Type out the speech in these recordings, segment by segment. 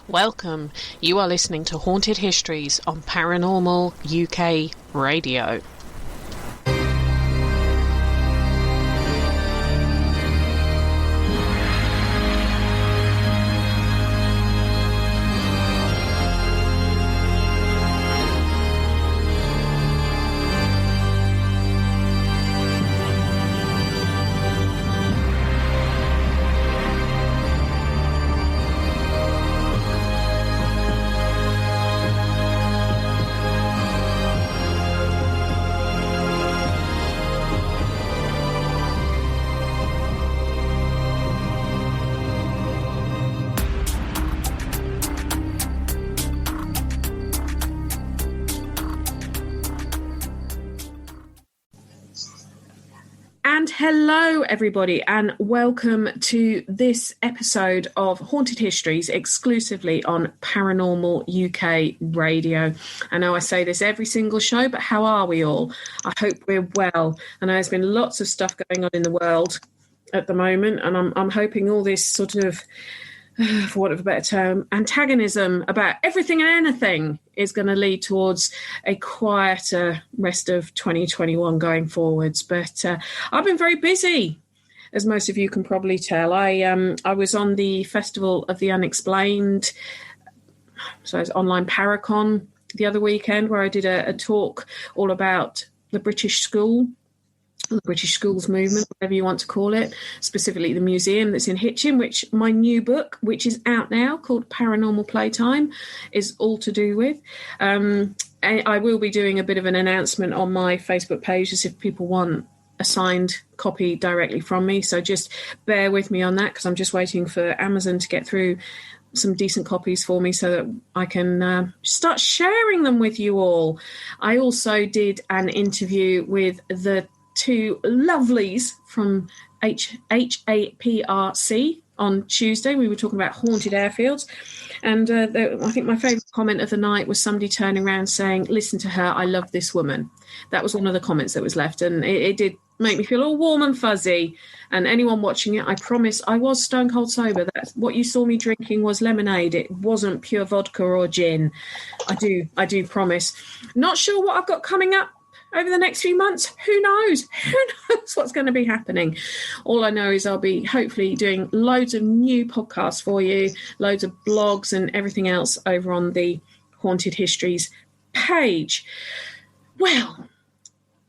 Welcome. You are listening to Haunted Histories on Paranormal UK Radio. And hello, everybody, and welcome to this episode of Haunted Histories exclusively on Paranormal UK Radio. I know I say this every single show, but how are we all? I hope we're well. I know there's been lots of stuff going on in the world at the moment, and I'm hoping all this sort of, for want of a better term, antagonism about everything and anything is going to lead towards a quieter rest of 2021 going forwards. But I've been very busy, as most of you can probably tell. I was on the Festival of the Unexplained, so it's online Paracon the other weekend, where I did a talk all about the British school. The British Schools Movement, whatever you want to call it, specifically the museum that's in Hitchin, which my new book, which is out now, called Paranormal Playtime, is all to do with. I will be doing a bit of an announcement on my Facebook page as if people want a signed copy directly from me. So just bear with me on that, because I'm just waiting for Amazon to get through some decent copies for me so that I can start sharing them with you all. I also did an interview with the two lovelies from HAPRC on Tuesday. We were talking about haunted airfields, and I think my favourite comment of the night was somebody turning around saying, "Listen to her, I love this woman." That was one of the comments that was left, and it did make me feel all warm and fuzzy. And anyone watching it, I promise I was stone cold sober. That what you saw me drinking was lemonade. It wasn't pure vodka or gin. I do promise. Not sure what I've got coming up over the next few months. Who knows? Who knows what's going to be happening? All I know is I'll be hopefully doing loads of new podcasts for you, loads of blogs and everything else over on the Haunted Histories page. Well,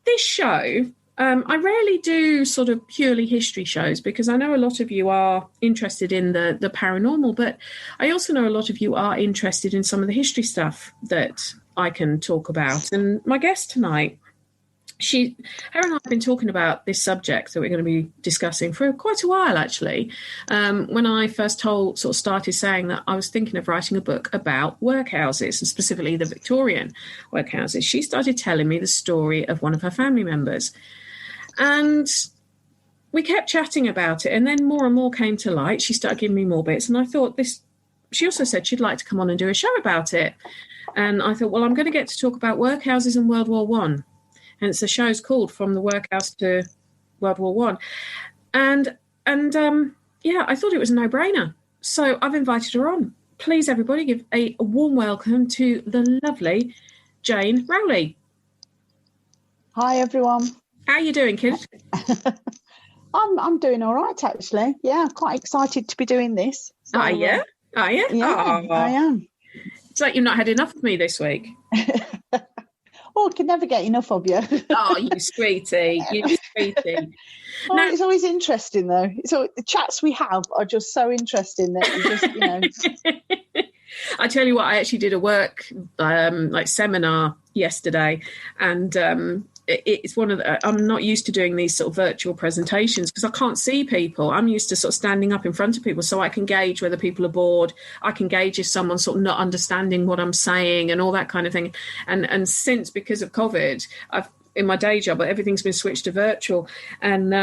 this show, I rarely do sort of purely history shows, because I know a lot of you are interested in the paranormal, but I also know a lot of you are interested in some of the history stuff that I can talk about. And my guest tonight, her and I have been talking about this subject that we're going to be discussing for quite a while, actually. When I first started saying that I was thinking of writing a book about workhouses, and specifically the Victorian workhouses, she started telling me the story of one of her family members. And we kept chatting about it, and then more and more came to light. She started giving me more bits, and I thought she also said she'd like to come on and do a show about it. And I thought, well, I'm going to get to talk about workhouses in World War One. And it's the show's called From the Workhouse to World War One. And I thought it was a no-brainer. So I've invited her on. Please, everybody, give a warm welcome to the lovely Jane Rowley. Hi, everyone. How are you doing, kid? I'm doing all right, actually. Yeah, quite excited to be doing this. So, Are you? Yeah, oh. I am. It's like you've not had enough of me this week. Oh, I can never get enough of you. Oh, you sweetie. You sweetie. Oh, now, it's always interesting, though. So the chats we have are just so interesting that you just, I tell you what, I actually did a work seminar yesterday, and it's one of the, I'm not used to doing these sort of virtual presentations because I can't see people. I'm used to sort of standing up in front of people so I can gauge whether people are bored. I can gauge if someone's sort of not understanding what I'm saying and all that kind of thing. And since, because of COVID, in my day job, everything's been switched to virtual, and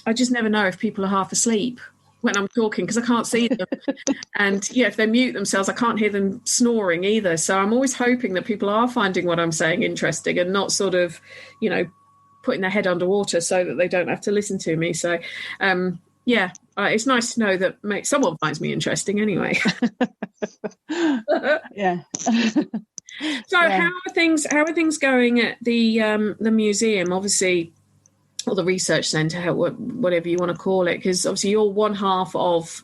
I just never know if people are half asleep when I'm talking because I can't see them. And if they mute themselves, I can't hear them snoring either. So I'm always hoping that people are finding what I'm saying interesting and not sort of, putting their head underwater so that they don't have to listen to me. So, it's nice to know that someone finds me interesting anyway. Yeah. So how are things going at the museum, obviously, or the research centre, whatever you want to call it? Because obviously you're one half of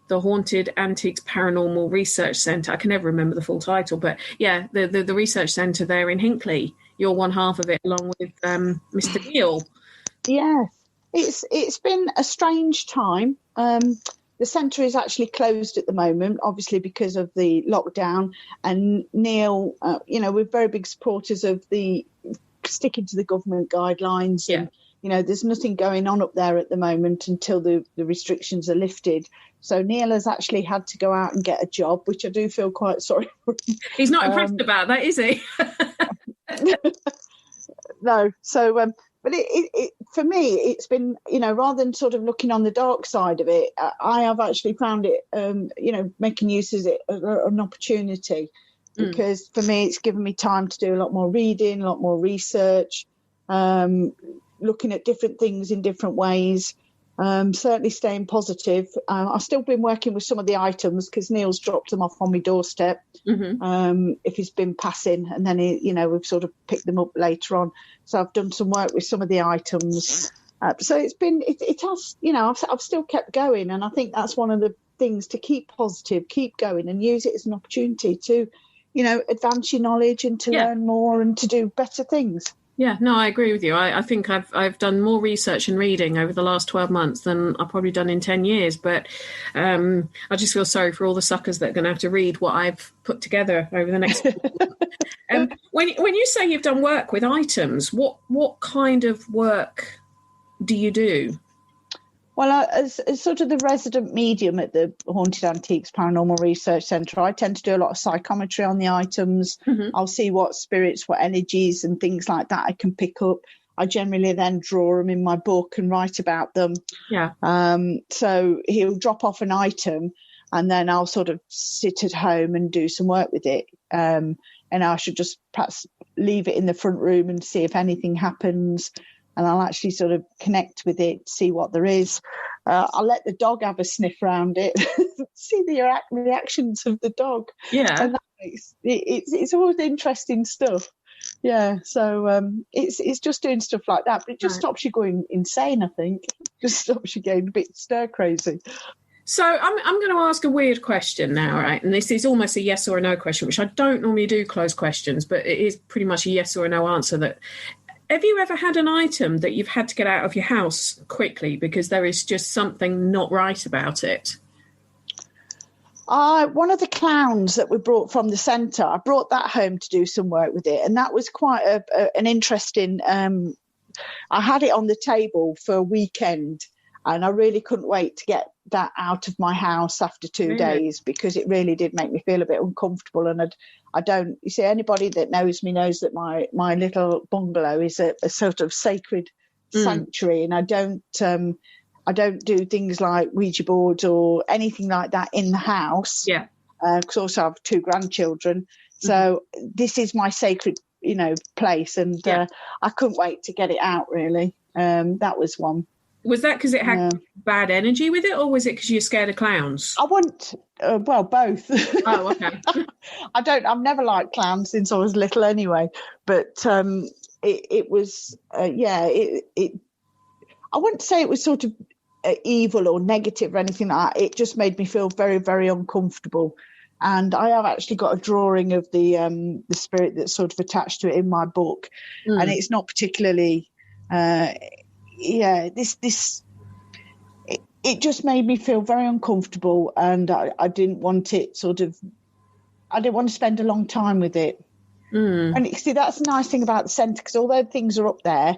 the Haunted Antiques Paranormal Research Centre. I can never remember the full title, but yeah, the research centre there in Hinckley. You're one half of it, along with Mr. Neil. Yes, it's been a strange time. The centre is actually closed at the moment, obviously because of the lockdown. And Neil, we're very big supporters of the sticking to the government guidelines. Yeah. And, there's nothing going on up there at the moment until the restrictions are lifted. So Neil has actually had to go out and get a job, which I do feel quite sorry for him. He's not impressed about that, is he? No. So, but it for me, it's been, rather than sort of looking on the dark side of it, I have actually found it, making use of it as an opportunity, because for me, it's given me time to do a lot more reading, a lot more research, looking at different things in different ways. Certainly staying positive. I've still been working with some of the items because Neil's dropped them off on my doorstep. If he's been passing, and then we've sort of picked them up later on. So I've done some work with some of the items. So it has, I've still kept going, and I think that's one of the things, to keep positive, keep going, and use it as an opportunity to, advance your knowledge and to learn more and to do better things. Yeah, no, I agree with you. I think I've done more research and reading over the last 12 months than I've probably done in 10 years. But I just feel sorry for all the suckers that are going to have to read what I've put together over the next when you say you've done work with items, what kind of work do you do? Well, as sort of the resident medium at the Haunted Antiques Paranormal Research Centre, I tend to do a lot of psychometry on the items. I'll see what spirits, what energies and things like that I can pick up. I generally then draw them in my book and write about them. Yeah. So he'll drop off an item and then I'll sort of sit at home and do some work with it. And I should just perhaps leave it in the front room and see if anything happens. And I'll actually sort of connect with it, see what there is. I'll let the dog have a sniff around it, see the reactions of the dog. Yeah. And it's always interesting stuff. Yeah, so it's just doing stuff like that. But it just stops you going insane, I think. Just stops you getting a bit stir crazy. So I'm going to ask a weird question now, right? And this is almost a yes or a no question, which I don't normally do closed questions, but it is pretty much a yes or a no answer. Have you ever had an item that you've had to get out of your house quickly because there is just something not right about it? One of the clowns that we brought from the centre, I brought that home to do some work with it. And that was quite an interesting... I had it on the table for a weekend and I really couldn't wait to get that out of my house after 2 days, because it really did make me feel a bit uncomfortable. And I don't, you see, anybody that knows me knows that my little bungalow is a sort of sacred sanctuary, and I don't do things like Ouija boards or anything like that in the house. Yeah. Because also I have 2 grandchildren. So this is my sacred, place. And I couldn't wait to get it out, really. That was one. Was that because it had bad energy with it, or was it because you're scared of clowns? I want, both. Oh, okay. I've never liked clowns since I was little anyway, but it was, I wouldn't say it was sort of evil or negative or anything like that. It just made me feel very, very uncomfortable. And I have actually got a drawing of the spirit that's sort of attached to it in my book. And it's not particularly... it just made me feel very uncomfortable, and I didn't want it I didn't want to spend a long time with it. And you see, that's the nice thing about the centre, because although things are up there,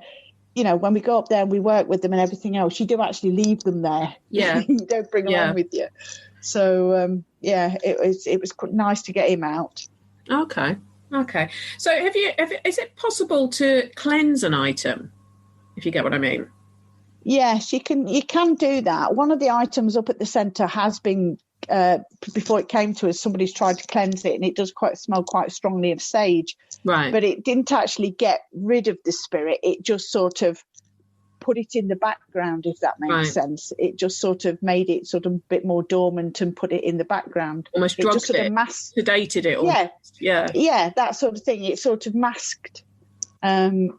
when we go up there and we work with them and everything else, you do actually leave them there. Yeah. You don't bring them on with you. So it was nice to get him out. Okay. So is it possible to cleanse an item, if you get what I mean? Yes, you can do that. One of the items up at the centre has been, before it came to us, somebody's tried to cleanse it, and it does smell quite strongly of sage. Right. But it didn't actually get rid of the spirit. It just sort of put it in the background, if that makes sense. It just sort of made it sort of a bit more dormant and put it in the background. Almost drugged it, sort of sedated it. Yeah, that sort of thing. It sort of masked the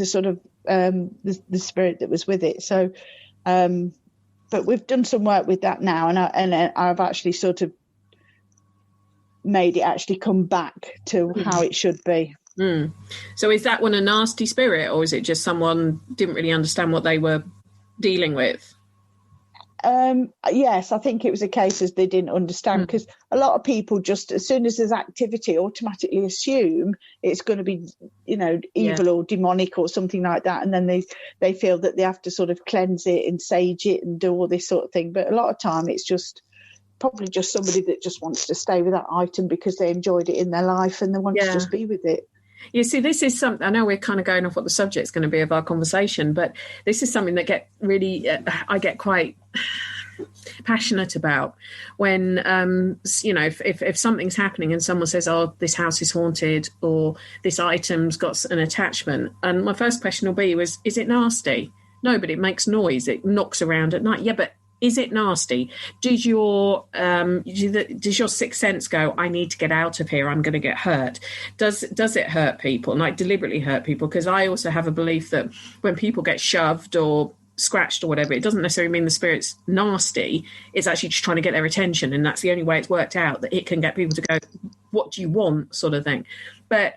sort of the spirit that was with it. So, but we've done some work with that now, and I've actually sort of made it actually come back to how it should be. So is that one a nasty spirit, or is it just someone didn't really understand what they were dealing with? Yes, I think it was a case as they didn't understand, because a lot of people just, as soon as there's activity, automatically assume it's going to be, evil or demonic or something like that, and then they feel that they have to sort of cleanse it and sage it and do all this sort of thing. But a lot of time it's just probably just somebody that just wants to stay with that item because they enjoyed it in their life and they want to just be with it. You see, this is something, I know we're kind of going off what the subject's going to be of our conversation, but this is something that I get quite passionate about when, if something's happening and someone says, oh, this house is haunted or this item's got an attachment. And my first question will be, is it nasty? No, but it makes noise. It knocks around at night. Yeah, but is it nasty? Does your sixth sense go, I need to get out of here, I'm going to get hurt? Does it hurt people, like deliberately hurt people? Because I also have a belief that when people get shoved or scratched or whatever, it doesn't necessarily mean the spirit's nasty. It's actually just trying to get their attention, and that's the only way it's worked out, that it can get people to go, what do you want, sort of thing. But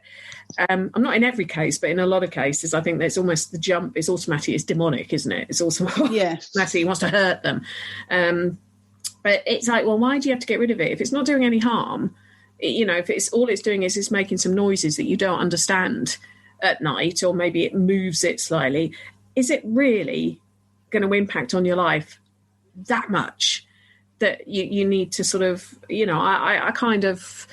I'm not in every case, but in a lot of cases, I think there's almost the jump is automatic. It's demonic, isn't it? It's also automatic. He wants to hurt them. But it's like, well, why do you have to get rid of it if it's not doing any harm? If it's all it's doing is making some noises that you don't understand at night, or maybe it moves it slightly. Is it really going to impact on your life that much that you need to sort of, I kind of.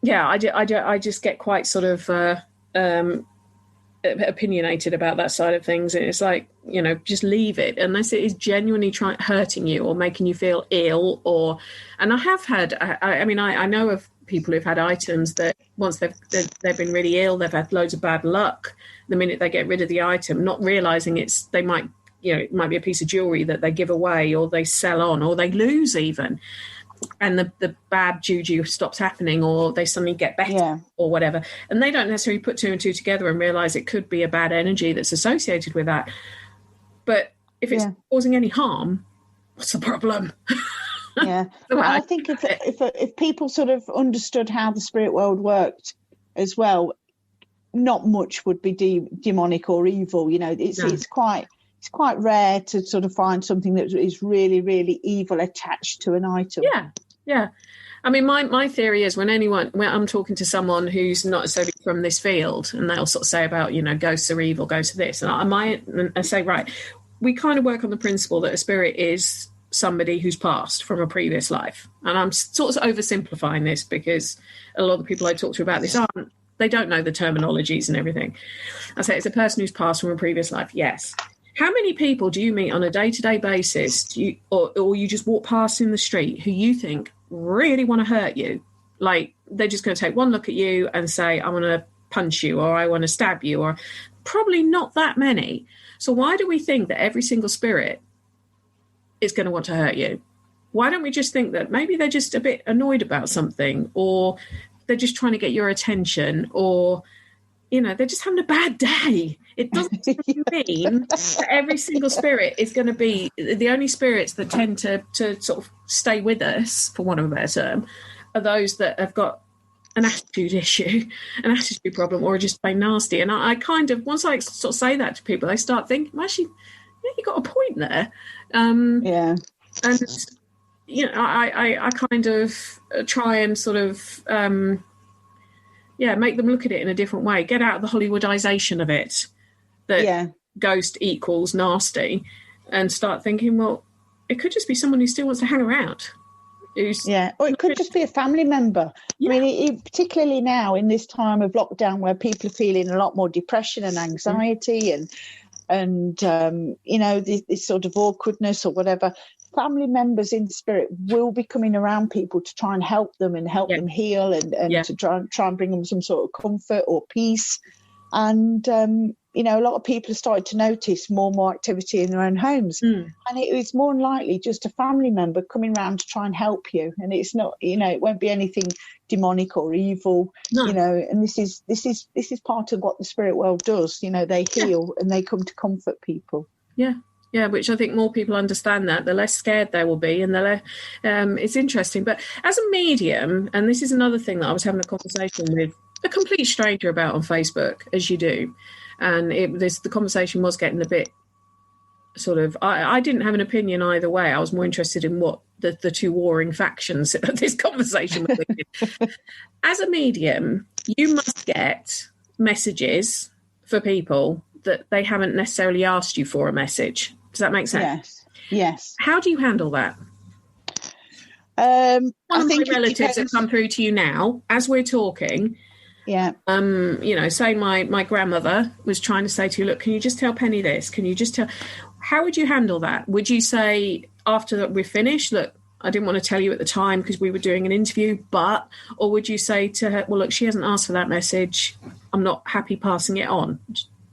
I just get quite sort of opinionated about that side of things. And it's like, just leave it unless it is genuinely hurting you or making you feel ill. And I have had, I know of people who've had items that once they've been really ill, they've had loads of bad luck the minute they get rid of the item, not realizing it might be a piece of jewelry that they give away or they sell on or they lose even. And the bad juju stops happening, or they suddenly get better or whatever. And they don't necessarily put two and two together and realize it could be a bad energy that's associated with that. But if it's causing any harm, what's the problem? I think if people sort of understood how the spirit world worked as well, not much would be demonic or evil. It's quite rare to sort of find something that is really, really evil attached to an item. Yeah. I mean, my theory is when I'm talking to someone who's not necessarily from this field, and they'll sort of say about, ghosts are evil, ghosts are this, and I say, right, we kind of work on the principle that a spirit is somebody who's passed from a previous life. And I'm sort of oversimplifying this because a lot of the people I talk to about this they don't know the terminologies and everything. I say it's a person who's passed from a previous life, yes. How many people do you meet on a day-to-day basis, or you just walk past in the street who you think really want to hurt you? Like they're just going to take one look at you and say, I want to punch you, or I want to stab you, or probably not that many. So why do we think that every single spirit is going to want to hurt you? Why don't we just think that maybe they're just a bit annoyed about something, or they're just trying to get your attention, or they're just having a bad day? It doesn't mean that every single spirit is going to be the only spirits that tend to sort of stay with us, for want of a better term, are those that have got an attitude issue, an attitude problem, or just plain nasty. And I kind of, once I sort of say that to people, they start thinking, well, actually, you got a point there. And, I kind of try and sort of, make them look at it in a different way, get out of the Hollywoodization of it, that ghost equals nasty, and start thinking, well, it could just be someone who still wants to hang around. Or it could just be a family member. I mean, particularly now in this time of lockdown where people are feeling a lot more depression and anxiety and this sort of awkwardness or whatever, family members in spirit will be coming around people to try and help them and help them heal and to try and bring them some sort of comfort or peace. And, you know, a lot of people have started to notice more and more activity in their own homes. And it is more than likely just a family member coming round to try and help you. And it's not, you know, it won't be anything demonic or evil, you know, and this is part of what the spirit world does. You know, they heal and they come to comfort people. Yeah, which I think more people understand that, the less scared they will be, and the less, it's interesting. But as a medium, and this is another thing that I was having a conversation with a complete stranger about on Facebook, as you do, and the conversation was getting a bit sort of, I didn't have an opinion either way. I was more interested in what the two warring factions of this conversation were thinking. As a medium, you must get messages for people that they haven't necessarily asked you for a message. Does that make sense? Yes. How do you handle that? One of my relatives have come through to you now as we're talking. Yeah. You know, say my grandmother was trying to say to you, look, can you just tell Penny this? Can you just tell? How would you handle that? Would you say after that we're finished, look, I didn't want to tell you at the time because we were doing an interview, or would you say to her, well, look, she hasn't asked for that message. I'm not happy passing it on.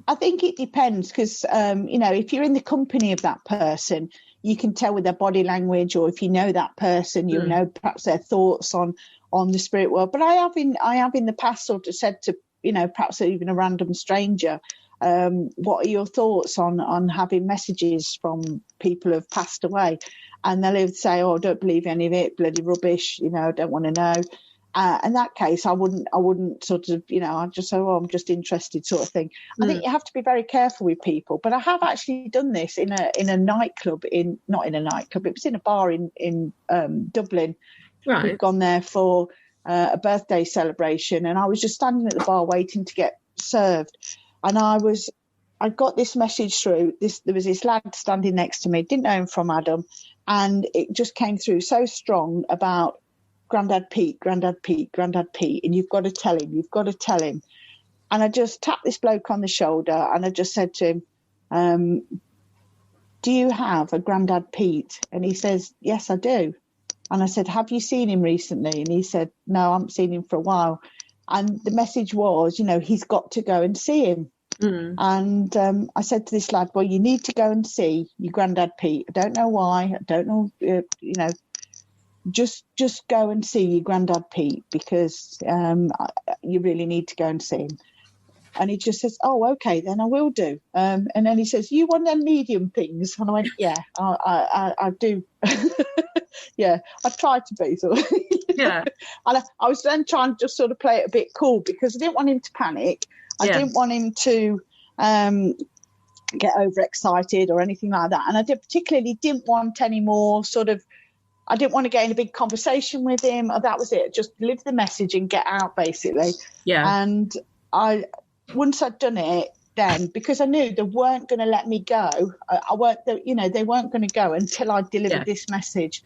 I think it depends because, you know, if you're in the company of that person, you can tell with their body language, or if you know that person, you know perhaps their thoughts on the spirit world. But I have in the past sort of said to, you know, perhaps even a random stranger, what are your thoughts on having messages from people who have passed away? And they'll say, oh, I don't believe any of it, bloody rubbish, you know, I don't want to know. In that case, I wouldn't sort of, you know, I'd just say, oh, I'm just interested sort of thing. I think you have to be very careful with people. But I have actually done this in a nightclub, not in a nightclub, it was in a bar in Dublin. Right. We'd gone there for a birthday celebration, and I was just standing at the bar waiting to get served. And I got this message through. There was this lad standing next to me, didn't know him from Adam, and it just came through so strong about Grandad Pete, and you've got to tell him. And I just tapped this bloke on the shoulder and I just said to him, do you have a Grandad Pete? And he says, yes, I do. And I said, have you seen him recently? And he said, no, I haven't seen him for a while. And the message was, you know, he's got to go and see him. And I said to this lad, well, you need to go and see your Grandad Pete. I don't know why. I don't know, you know, just go and see your Grandad Pete because you really need to go and see him. And he just says, oh, okay, then I will do. And then he says, you want them medium things? And I went, yeah, I do. Yeah, I tried to be. So. Yeah. And I was then trying to just sort of play it a bit cool because I didn't want him to panic. I didn't want him to get overexcited or anything like that. And I particularly didn't want any more sort of, I didn't want to get in a big conversation with him. That was it. Just live the message and get out, basically. Yeah. And once I'd done it, then because I knew they weren't going to let me go, they weren't going to go until I delivered this message.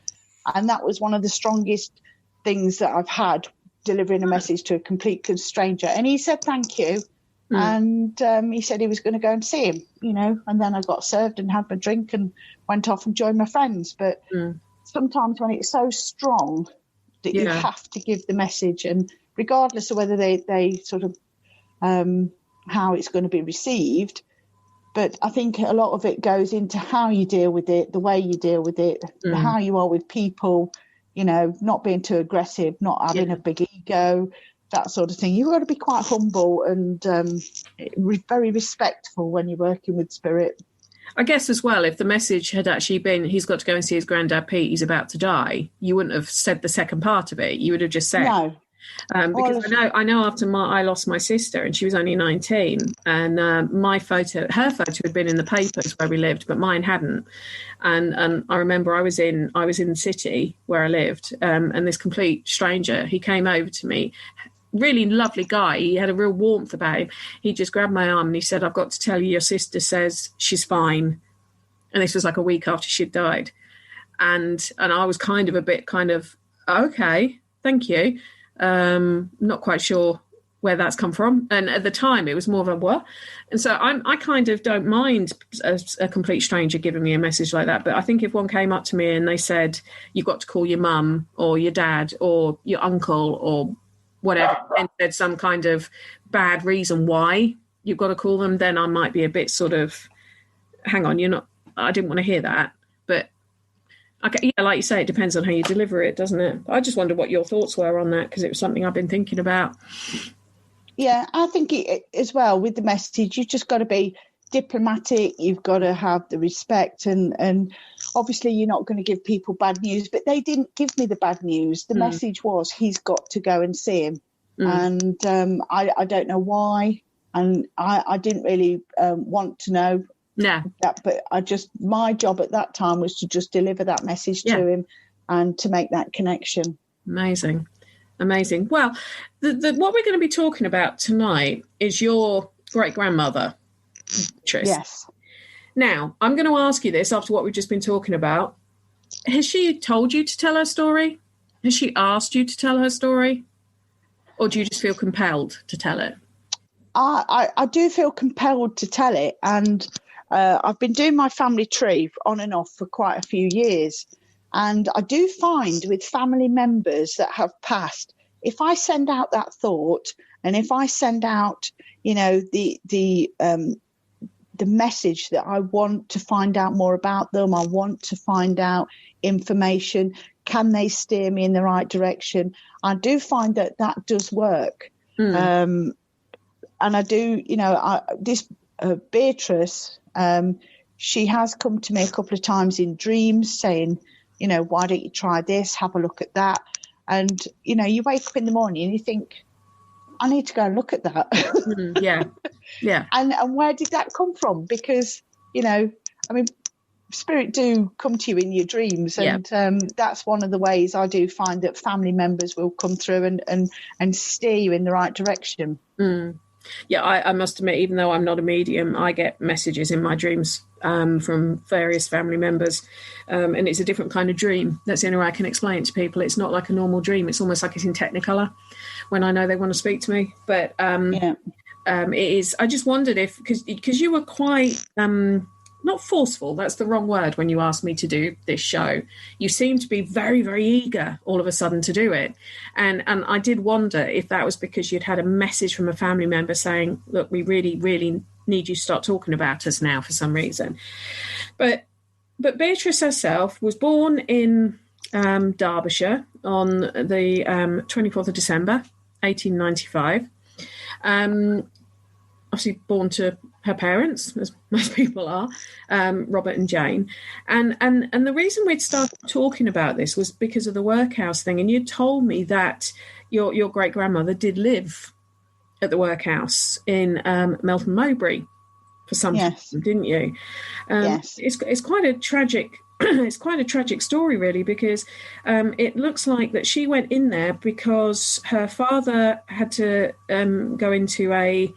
And that was one of the strongest things that I've had, delivering a message to a complete stranger. And he said, thank you. And he said he was going to go and see him, you know, and then I got served and had my drink and went off and joined my friends. But sometimes when it's so strong that you have to give the message, and regardless of whether they sort of how it's going to be received, but I think a lot of it goes into how you deal with it, the way you deal with it, how you are with people, you know, not being too aggressive, not having a big ego, that sort of thing. You've got to be quite humble and very respectful when you're working with spirit. I guess as well, if the message had actually been, he's got to go and see his Grandad Pete, he's about to die, you wouldn't have said the second part of it. You would have just said... No. Because I know after I lost my sister and she was only 19, and her photo had been in the papers where we lived, but mine hadn't. And I remember I was in the city where I lived, and this complete stranger, he came over to me, really lovely guy. He had a real warmth about him. He just grabbed my arm and he said, I've got to tell you, your sister says she's fine. And this was like a week after she'd died. And I was kind of, okay, thank you. Not quite sure where that's come from, and at the time it was more of a what, and so I kind of don't mind a complete stranger giving me a message like that. But I think if one came up to me and they said, you've got to call your mum or your dad or your uncle or whatever, and said some kind of bad reason why you've got to call them, then I might be a bit sort of, hang on, I didn't want to hear that. But okay, yeah, like you say, it depends on how you deliver it, doesn't it? I just wondered what your thoughts were on that, because it was something I've been thinking about. Yeah, I think as well with the message, you've just got to be diplomatic. You've got to have the respect, and obviously you're not going to give people bad news. But they didn't give me the bad news. The message was he's got to go and see him, and I don't know why, and I didn't really want to know. Yeah. That, but my job at that time was to just deliver that message to him and to make that connection. Amazing. Well, what we're going to be talking about tonight is your great-grandmother, Beatrice. Yes. Now, I'm going to ask you this after what we've just been talking about. Has she told you to tell her story? Has she asked you to tell her story? Or do you just feel compelled to tell it? I do feel compelled to tell it, and I've been doing my family tree on and off for quite a few years. And I do find with family members that have passed, if I send out that thought, and if I send out, the message that I want to find out more about them, I want to find out information, can they steer me in the right direction? I do find that does work. And I do, Beatrice, she has come to me a couple of times in dreams saying, why don't you try this? Have a look at that. And, you wake up in the morning and you think, I need to go and look at that. Yeah. And where did that come from? Because, spirit do come to you in your dreams. And that's one of the ways I do find that family members will come through and steer you in the right direction. Yeah, I must admit, even though I'm not a medium, I get messages in my dreams from various family members, and it's a different kind of dream. That's the only way I can explain it to people. It's not like a normal dream. It's almost like it's in Technicolor when I know they want to speak to me. But it is. I just wondered if, because you were quite not forceful, that's the wrong word when you asked me to do this show. You seemed to be very, very eager all of a sudden to do it. And I did wonder if that was because you'd had a message from a family member saying, look, we really, really need you to start talking about us now for some reason. But Beatrice herself was born in Derbyshire on the 24th of December, 1895. Obviously born to her parents, as most people are, Robert and Jane. And the reason we'd started talking about this was because of the workhouse thing. And you told me that your great-grandmother did live at the workhouse in Melton Mowbray for some time, didn't you? Yes. It's quite a tragic it's quite a tragic story, really, because it looks like that she went in there because her father had to go into a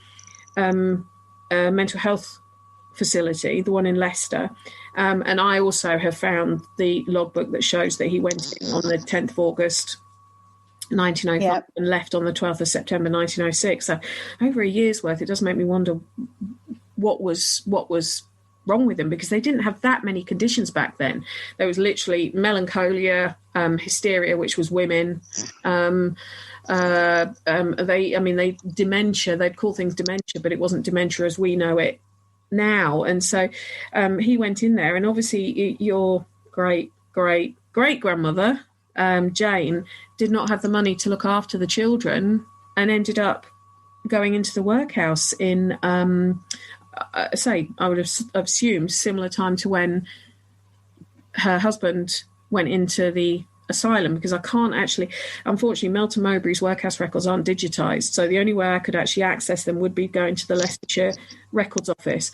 mental health facility, the one in Leicester, and I also have found the logbook that shows that he went in on the 10th of August 1905 and left on the 12th of September 1906. So over a year's worth. It does make me wonder what was wrong with them, because they didn't have that many conditions back then. There was literally melancholia, hysteria, which was women, they dementia, they'd call things dementia, but it wasn't dementia as we know it now. And so he went in there, and obviously your great grandmother, Jane, did not have the money to look after the children and ended up going into the workhouse in I would have assumed similar time to when her husband went into the asylum, because I can't actually, unfortunately, Melton Mowbray's workhouse records aren't digitised, so the only way I could actually access them would be going to the Leicestershire Records Office,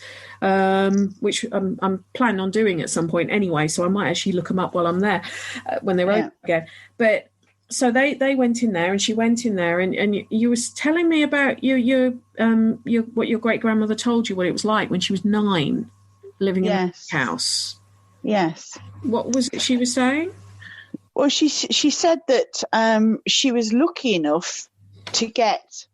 which I'm planning on doing at some point anyway, so I might actually look them up while I'm there when they're open again. But so they went in there, and she went in there, and you was telling me about what your great grandmother told you, what it was like when she was 9, living in a house. Yes. What was it she was saying? Well, she said that she was lucky enough to get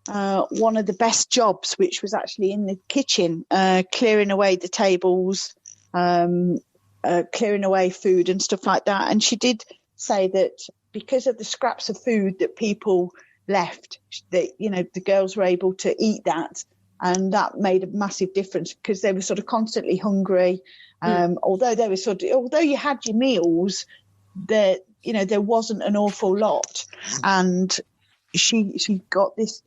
one of the best jobs, which was actually in the kitchen, clearing away the tables, clearing away food and stuff like that. And she did say that because of the scraps of food that people left, that the girls were able to eat that And that made a massive difference because they were sort of constantly hungry. Although you had your meals, there wasn't an awful lot. And she got this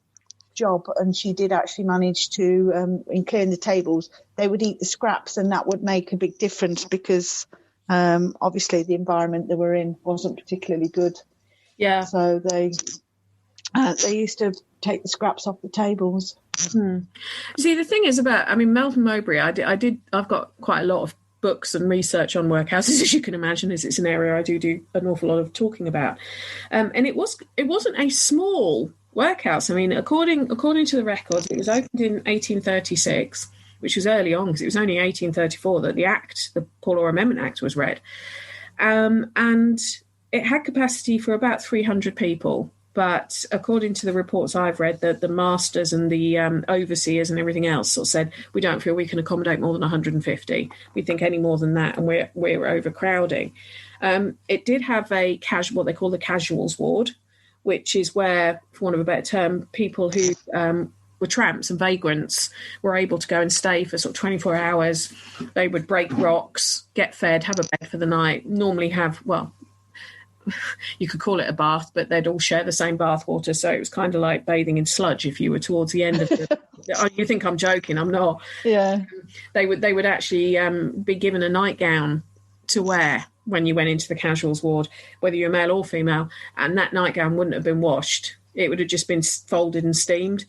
job, and she did actually manage to, in clearing the tables, they would eat the scraps, and that would make a big difference because obviously the environment they were in wasn't particularly good. Yeah. So they used to take the scraps off the tables. See, the thing is Melton Mowbray, I've got quite a lot of books and research on workhouses, as you can imagine, as it's an area I do an awful lot of talking about. And it wasn't a small workhouse. I mean, according to the records, it was opened in 1836, which was early on because it was only 1834 that the Poor Law Amendment Act was read. And it had capacity for about 300 people. But according to the reports I've read, the masters and the overseers and everything else sort of said, we don't feel we can accommodate more than 150. We think any more than that, and we're overcrowding. It did have what they call the casuals ward, which is where, for want of a better term, people who were tramps and vagrants were able to go and stay for sort of 24 hours. They would break rocks, get fed, have a bed for the night, normally have, you could call it a bath, but they'd all share the same bath water. So it was kind of like bathing in sludge if you were towards the end of it. You think I'm joking, I'm not. Yeah. They would actually be given a nightgown to wear when you went into the casuals ward, whether you're male or female, and that nightgown wouldn't have been washed. It would have just been folded and steamed.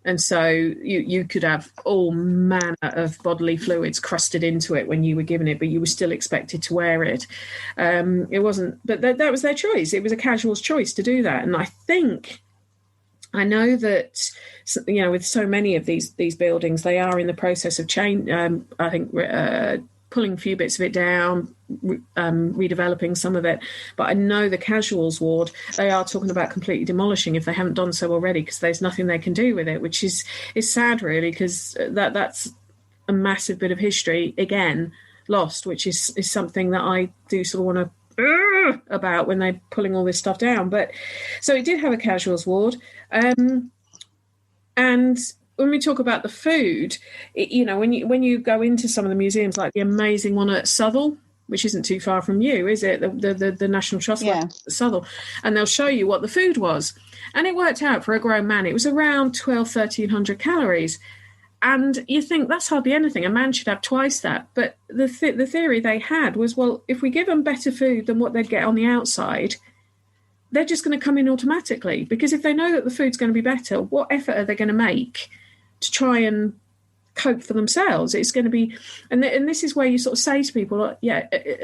And so you could have all manner of bodily fluids crusted into it when you were given it, but you were still expected to wear it. It wasn't, but that was their choice. It was a casual's choice to do that. And I know that, with so many of these buildings, they are in the process of pulling a few bits of it down, redeveloping some of it. But I know the casuals ward, they are talking about completely demolishing if they haven't done so already, because there's nothing they can do with it, which is sad, really, because that's a massive bit of history, again, lost, which is something that I do sort of want to about when they're pulling all this stuff down. But so it did have a casuals ward. And when we talk about the food, when you go into some of the museums, like the amazing one at Southall, which isn't too far from you, is it? The National Trust at Southall, and they'll show you what the food was, and it worked out for a grown man. It was around 1,300 calories, and you think that's hardly anything. A man should have twice that. But the theory they had was, well, if we give them better food than what they'd get on the outside, they're just going to come in automatically, because if they know that the food's going to be better, what effort are they going to make to try and cope for themselves? It's going to be, and this is where you sort of say to people,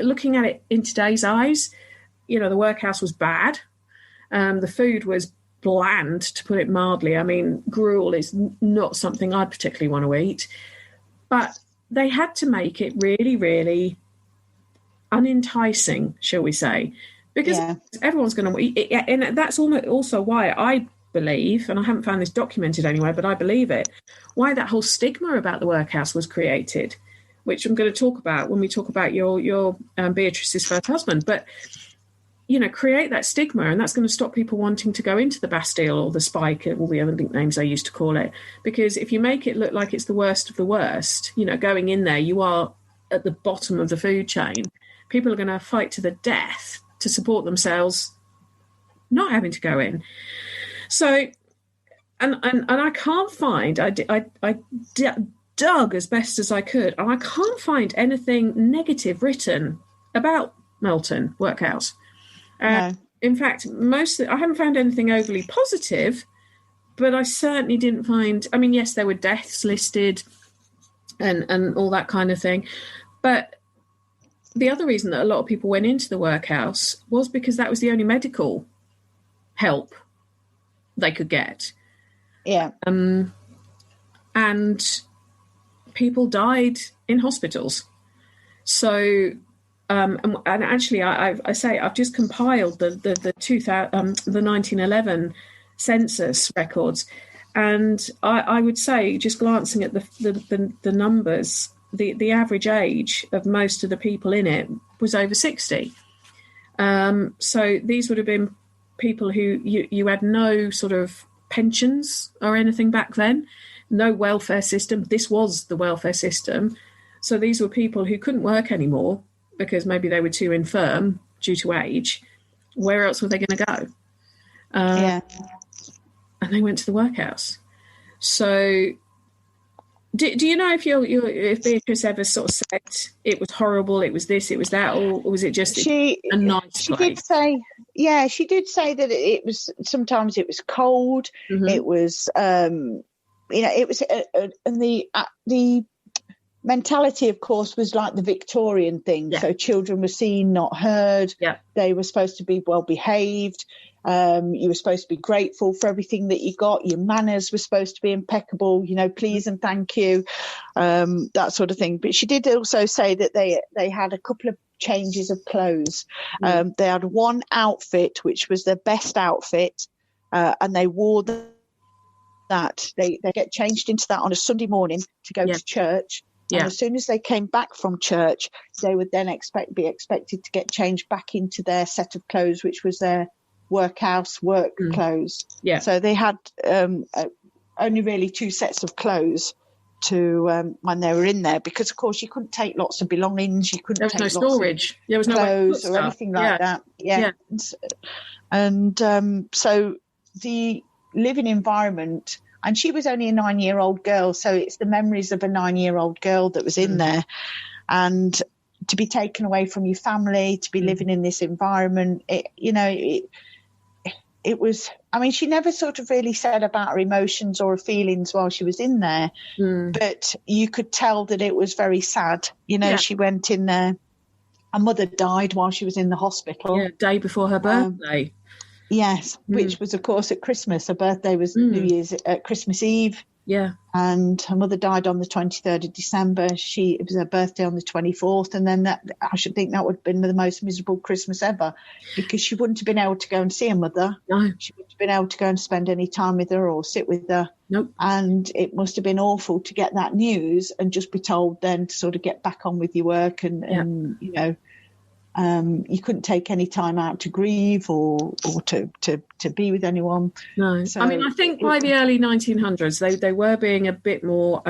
looking at it in today's eyes, the workhouse was bad. The food was bland, to put it mildly. I mean, gruel is not something I'd particularly want to eat, but they had to make it really, really unenticing, shall we say, because everyone's going to eat it. And that's also why I believe, and I haven't found this documented anywhere, but I believe it, why that whole stigma about the workhouse was created, which I'm going to talk about when we talk about your Beatrice's first husband. But create that stigma, and that's going to stop people wanting to go into the Bastille or the Spike, all the other nicknames they used to call it. Because if you make it look like it's the worst of the worst, going in there, you are at the bottom of the food chain. People are going to fight to the death to support themselves not having to go in. So, and I can't find, I dug as best as I could, and I can't find anything negative written about Melton Workhouse. No. In fact, I haven't found anything overly positive, but I certainly didn't find, yes, there were deaths listed and all that kind of thing. But the other reason that a lot of people went into the workhouse was because that was the only medical help they could get. Yeah. And people died in hospitals. So, and actually, I say I've just compiled the 1911 census records, and I would say, just glancing at the numbers, the average age of most of the people in it was over 60. So these would have been people who you had no sort of pensions or anything back then. no welfare system. This was the welfare system. So these were people who couldn't work anymore because maybe they were too infirm due to age. Where else were they going to go? And they went to the workhouse. So do you know if Beatrice ever sort of said it was horrible, it was this, it was that, or was it just a nice place? She did say that it was, sometimes it was cold. Mm-hmm. It was, it was, and the mentality, of course, was like the Victorian thing. Yeah. So children were seen, not heard. Yeah. They were supposed to be well behaved. You were supposed to be grateful for everything that you got. Your manners were supposed to be impeccable, please and thank you, that sort of thing. But she did also say that they had a couple of changes of clothes. They had one outfit, which was their best outfit, and they wore that. They get changed into that on a Sunday morning to go to church. Yeah. And as soon as they came back from church, they would then be expected to get changed back into their set of clothes, which was their workhouse clothes. Yeah. So they had only really two sets of clothes to when they were in there, because of course you couldn't take lots of belongings. You couldn't. There was no storage. There was no clothes or anything like that. Yeah. And so the living environment. And she was only a 9-year-old girl, so it's the memories of a 9-year-old girl that was in there. And to be taken away from your family, to be living in this environment, it was, I mean, she never sort of really said about her emotions or her feelings while she was in there, but you could tell that it was very sad. She went in there. Her mother died while she was in the hospital. Yeah, day before her birthday. Yes, which was, of course, at Christmas. Her birthday was New Year's at Christmas Eve. Yeah. And her mother died on the 23rd of December. It was her birthday on the 24th. And then I should think that would have been the most miserable Christmas ever, because she wouldn't have been able to go and see her mother. No. She wouldn't have been able to go and spend any time with her or sit with her. Nope. And it must have been awful to get that news and just be told then to sort of get back on with your work and you couldn't take any time out to grieve or to be with anyone. No, so, I mean, I think by the early 1900s, they were being a bit more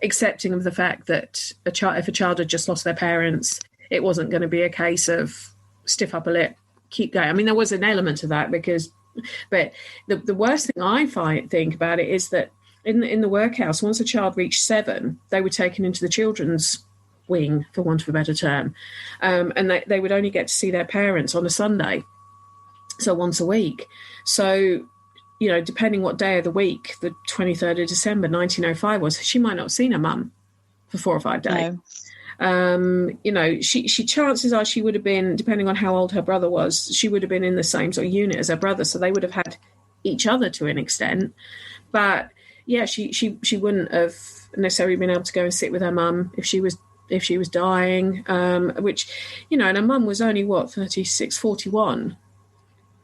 accepting of the fact that if a child had just lost their parents, it wasn't going to be a case of stiff upper lip, keep going. I mean, there was an element of that but the worst thing I think about it is that in the workhouse, once a child reached 7, they were taken into the children's wing, for want of a better term, and they would only get to see their parents on a Sunday, so once a week. So depending what day of the week, the 23rd of December 1905 was, she might not have seen her mum for 4 or 5 days. No. She chances are she would have been, depending on how old her brother was, she would have been in the same sort of unit as her brother, so they would have had each other to an extent. But yeah, she wouldn't have necessarily been able to go and sit with her mum if she was dying, which, and her mum was only 36, 41,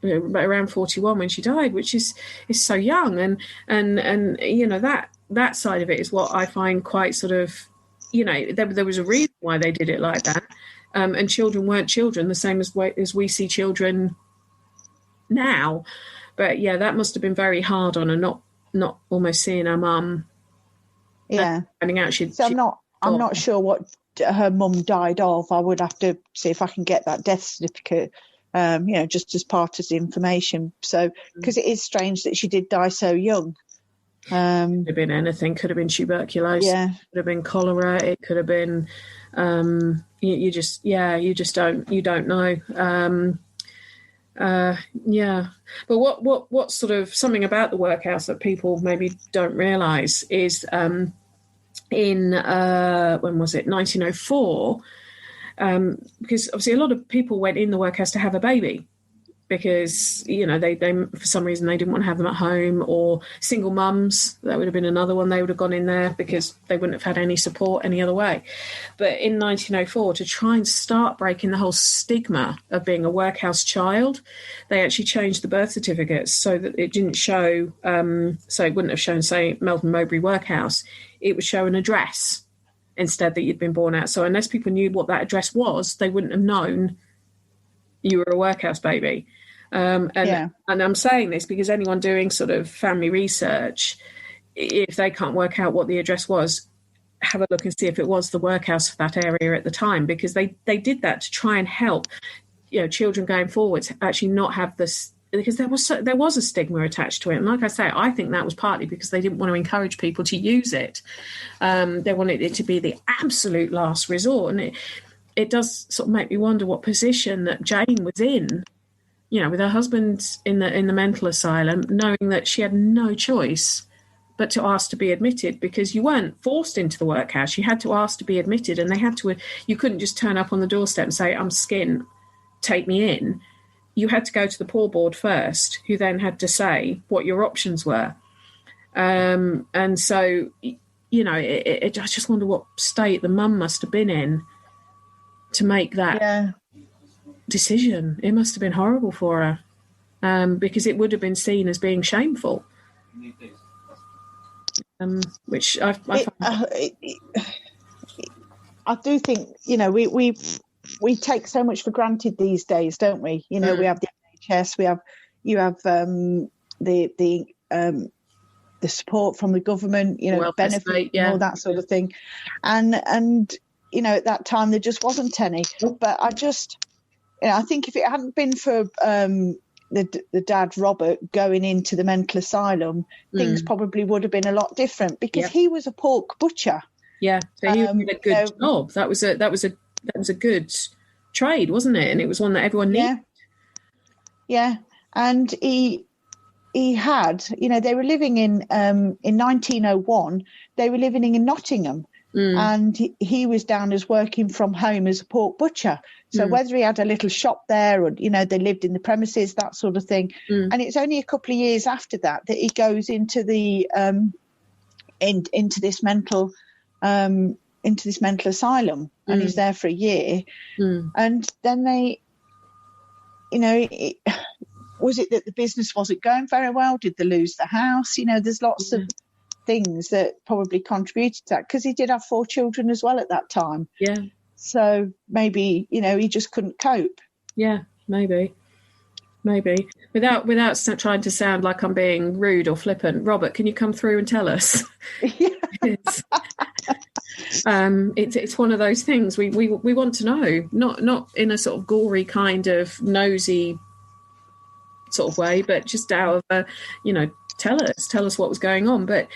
around 41 when she died, which is so young, and that side of it is what I find quite sort of, there was a reason why they did it like that, and children weren't children the same as we see children now. But yeah, that must have been very hard on her, not almost seeing her mum. Yeah, finding out I'm not sure what her mum died of. I would have to see if I can get that death certificate, just as part of the information. So, because it is strange that she did die so young. Could have been anything. Could have been tuberculosis. Yeah. Could have been cholera. It could have been. You just don't know. But what sort of something about the workhouse that people maybe don't realise is. In when was it, 1904, because obviously a lot of people went in the workhouse to have a baby, because they for some reason they didn't want to have them at home, or single mums, that would have been another one. They would have gone in there because they wouldn't have had any support any other way. But in 1904, to try and start breaking the whole stigma of being a workhouse child, they actually changed the birth certificates so that it didn't show, so it wouldn't have shown, say, Melton Mowbray Workhouse. It would show an address instead that you'd been born at. So unless people knew what that address was, they wouldn't have known you were a workhouse baby. And I'm saying this because anyone doing sort of family research, if they can't work out what the address was, have a look and see if it was the workhouse for that area at the time, because they did that to try and help, children going forwards actually not have this, because there was a stigma attached to it. And like I say, I think that was partly because they didn't want to encourage people to use it. They wanted it to be the absolute last resort. And it does sort of make me wonder what position that Jane was in, with her husband in the mental asylum, knowing that she had no choice but to ask to be admitted, because you weren't forced into the workhouse. You had to ask to be admitted, and you couldn't just turn up on the doorstep and say, I'm skint, take me in. You had to go to the poor board first, who then had to say what your options were. And so, I just wonder what state the mum must have been in to make that decision. It must have been horrible for her, because it would have been seen as being shameful. Which I do think, we take so much for granted these days, don't we? We have the NHS, you have the support from the government, benefit, all that sort of thing, and at that time there just wasn't any. But I think if it hadn't been for the dad Robert going into the mental asylum, things probably would have been a lot different, because he was a pork butcher. Yeah, so he did a good job. That was a good trade, wasn't it? And it was one that everyone needed. Yeah, and he had, they were living in 1901. They were living in Nottingham. And he was down as working from home as a pork butcher. So whether he had a little shop there or, they lived in the premises, that sort of thing. And it's only a couple of years after that he goes into the into this mental asylum, and he's there for a year. And then they, was it that the business wasn't going very well? Did they lose the house? There's lots of things that probably contributed to that, because he did have 4 children as well at that time. Yeah. So maybe, he just couldn't cope. Yeah, maybe. Without trying to sound like I'm being rude or flippant, Robert, can you come through and tell us? It's one of those things we want to know, not in a sort of gory kind of nosy sort of way, but just out of tell us what was going on. But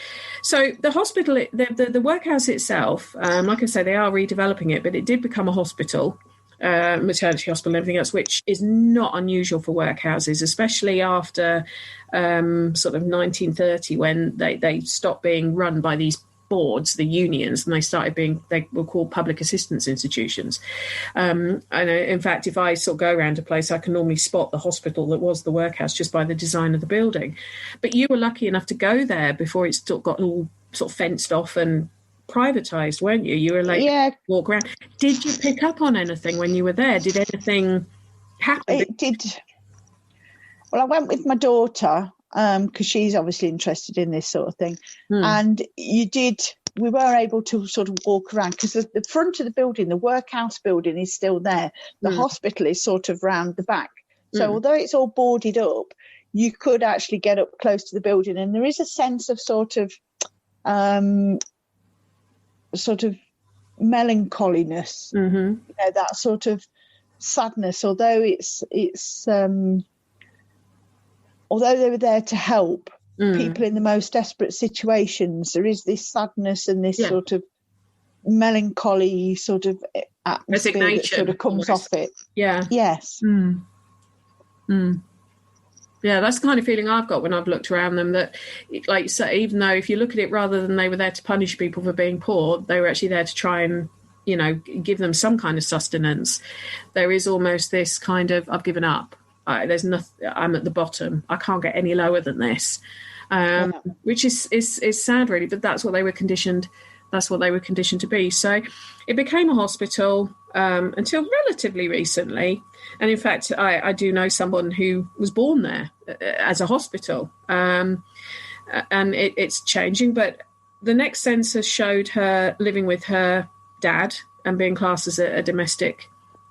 so the hospital, the workhouse itself, like I say, they are redeveloping it, but it did become a hospital, maternity hospital and everything else, which is not unusual for workhouses, especially after sort of 1930, when they stopped being run by these boards, the unions, and they were called public assistance institutions. And in fact, if I sort of go around a place, I can normally spot the hospital that was the workhouse just by the design of the building. But you were lucky enough to go there before it got all sort of fenced off and privatised, weren't you? You were like, walk around. Did you pick up on anything when you were there? Did anything happen? It did. Well, I went with my daughter, because she's obviously interested in this sort of thing. And we were able to sort of walk around, because the front of the building, the workhouse building, is still there. The hospital is sort of round the back. So although it's all boarded up, you could actually get up close to the building, and there is a sense of sort of melancholiness, that sort of sadness, although although they were there to help people in the most desperate situations, there is this sadness and this sort of melancholy sort of atmosphere that sort of comes off it. Yeah. Yes. Yeah, that's the kind of feeling I've got when I've looked around them, that, like you say, even though if you look at it, rather than they were there to punish people for being poor, they were actually there to try and, give them some kind of sustenance. There is almost this kind of, I've given up. There's nothing. I'm at the bottom. I can't get any lower than this, which is sad, really. But that's what they were conditioned. That's what they were conditioned to be. So it became a hospital until relatively recently. And in fact, I do know someone who was born there as a hospital, and it's changing. But the next census showed her living with her dad and being classed as a domestic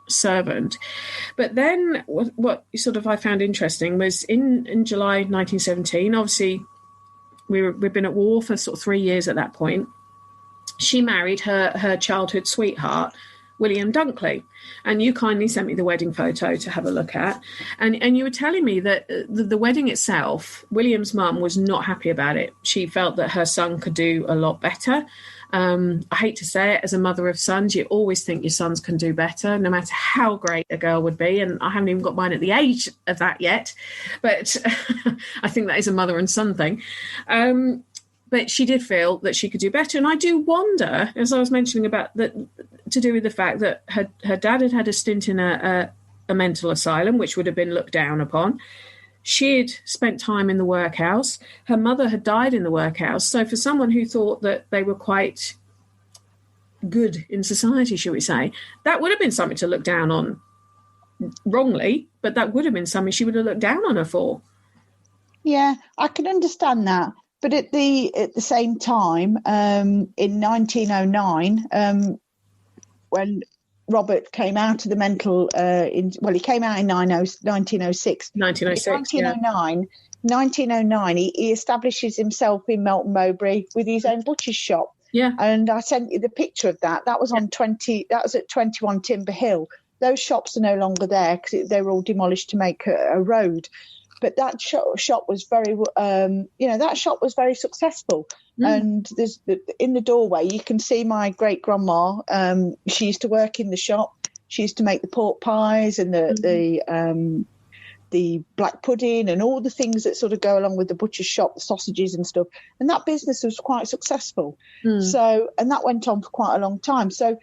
servant. But then what sort of I found interesting was in July 1917, obviously we've been at war for sort of 3 years at that point. She married her childhood sweetheart, William Dunkley, and you kindly sent me the wedding photo to have a look at. And you were telling me that the wedding itself, William's mum was not happy about it. She felt that her son could do a lot better. I hate to say it, as a mother of sons, you always think your sons can do better, no matter how great a girl would be. And I haven't even got mine at the age of that yet, but I think that is a mother and son thing. But she did feel that she could do better. And I do wonder, as I was mentioning about that, to do with the fact that her dad had a stint in a mental asylum, which would have been looked down upon. She had spent time in the workhouse. Her mother had died in the workhouse. So for someone who thought that they were quite good in society, shall we say, that would have been something to look down on, wrongly, but that would have been something she would have looked down on her for. Yeah, I can understand that. But at the same time, in 1909, when Robert came out of the mental, he came out in 1906. 1906, in 1909, he establishes himself in Melton Mowbray with his own butcher's shop. Yeah. And I sent you the picture of that. That was on that was at 21 Timber Hill. Those shops are no longer there because they were all demolished to make a road. But that shop was very, that shop was very successful. And there's in the doorway, you can see my great grandma. She used to work in the shop. She used to make the pork pies and the black pudding and all the things that sort of go along with the butcher's shop, the sausages and stuff. And that business was quite successful. So, and that went on for quite a long time. So,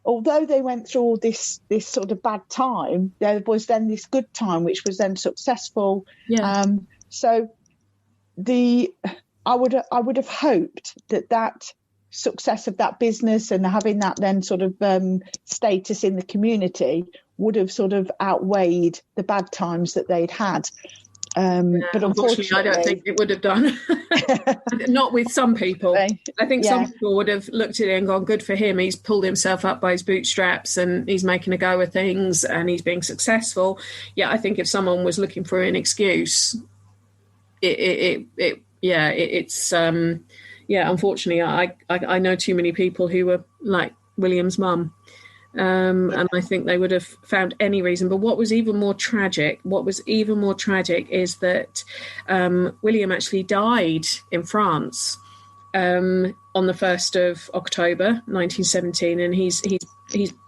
although they went through all this sort of bad time, there was then this good time, which was then successful. Yeah. So I would have hoped that success of that business and having that then sort of status in the community would have sort of outweighed the bad times that they'd had. But unfortunately, I don't think it would have done. Not with some people. I think some people would have looked at it and gone, good for him. He's pulled himself up by his bootstraps and he's making a go of things and he's being successful. Yeah, I think if someone was looking for an excuse, unfortunately, I know too many people who were like William's mum. And I think they would have found any reason. But what was even more tragic is that William actually died in France on the 1st of October 1917, and he's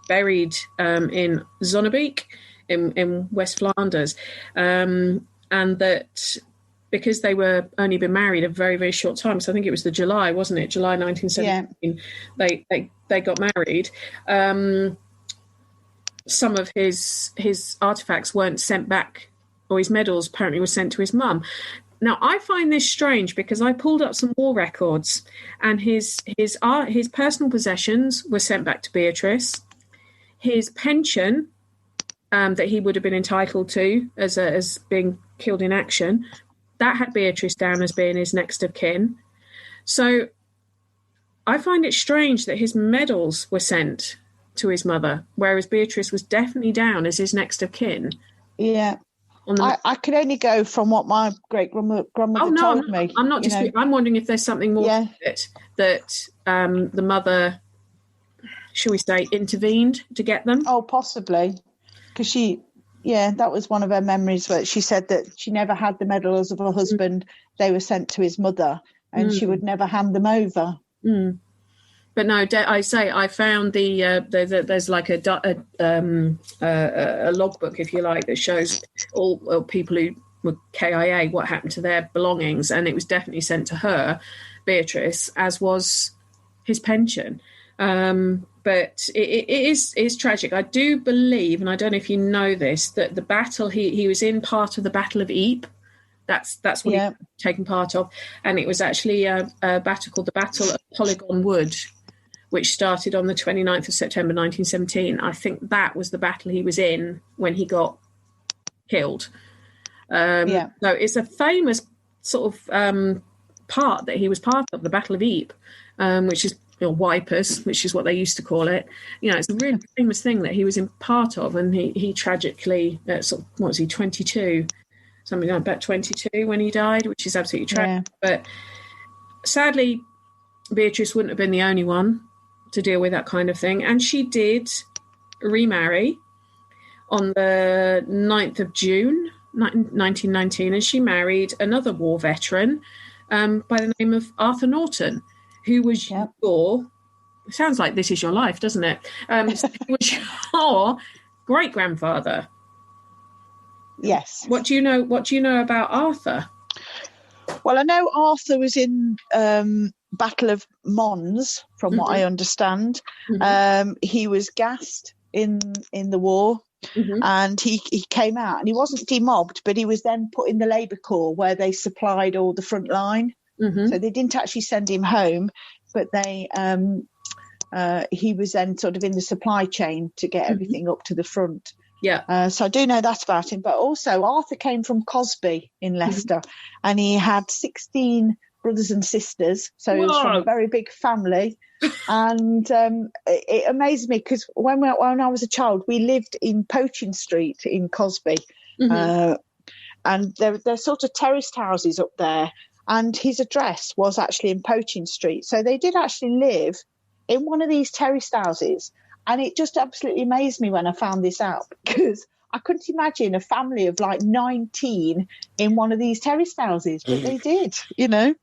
buried in Zonnebeek in West Flanders, and that because they were only been married a very, very short time. So I think it was July 1917. Yeah. They got married. Some of his artifacts weren't sent back, or his medals apparently were sent to his mum. Now, I find this strange because I pulled up some war records, and his personal possessions were sent back to Beatrice. His pension that he would have been entitled to as being killed in action, that had Beatrice down as being his next of kin. So I find it strange that his medals were sent to his mother, whereas Beatrice was definitely down as his next of kin. Yeah. I could only go from what my great grandmother told me. I'm not disputing. I'm wondering if there's something more to it that the mother, shall we say, intervened to get them. Oh, possibly. Because that was one of her memories where she said that she never had the medals of her husband. They were sent to his mother and she would never hand them over. But no, I found there's like a logbook, if you like, that shows all people who were KIA what happened to their belongings, and it was definitely sent to her, Beatrice, as was his pension. But it is tragic. I do believe, and I don't know if you know this, that the battle he was in part of the Battle of Ypres. That's what he was taking part of, and it was actually a battle called the Battle of Polygon Wood, which started on the 29th of September 1917. I think that was the battle he was in when he got killed. So it's a famous sort of part that he was part of, the Battle of Ypres, which is or wipers, which is what they used to call it. You know, it's a really famous thing that he was in part of, and he tragically, what was he, 22, something like about 22 when he died, which is absolutely tragic. Yeah. But sadly, Beatrice wouldn't have been the only one to deal with that kind of thing, and she did remarry on the 9th of June 1919, and she married another war veteran by the name of Arthur Norton, who was your, sounds like This Is Your Life, doesn't it? So he was your great-grandfather. Yes. What do you know about Arthur? Well, I know Arthur was in Battle of Mons, from what I understand. He was gassed in the war. And he came out, and he wasn't demobbed, but he was then put in the Labour Corps, where they supplied all the front line. So they didn't actually send him home, but they he was then sort of in the supply chain to get everything up to the front. So I do know that about him. But also Arthur came from Cosby in Leicester, and he had 16 brothers and sisters, so he was from a very big family. And it amazed me, because when I was a child, we lived in Poaching Street in Cosby, and they're sort of terraced houses up there, and his address was actually in Poaching Street. So they did actually live in one of these terraced houses, and it just absolutely amazed me when I found this out, because I couldn't imagine a family of like 19 in one of these terraced houses, but they did, you know.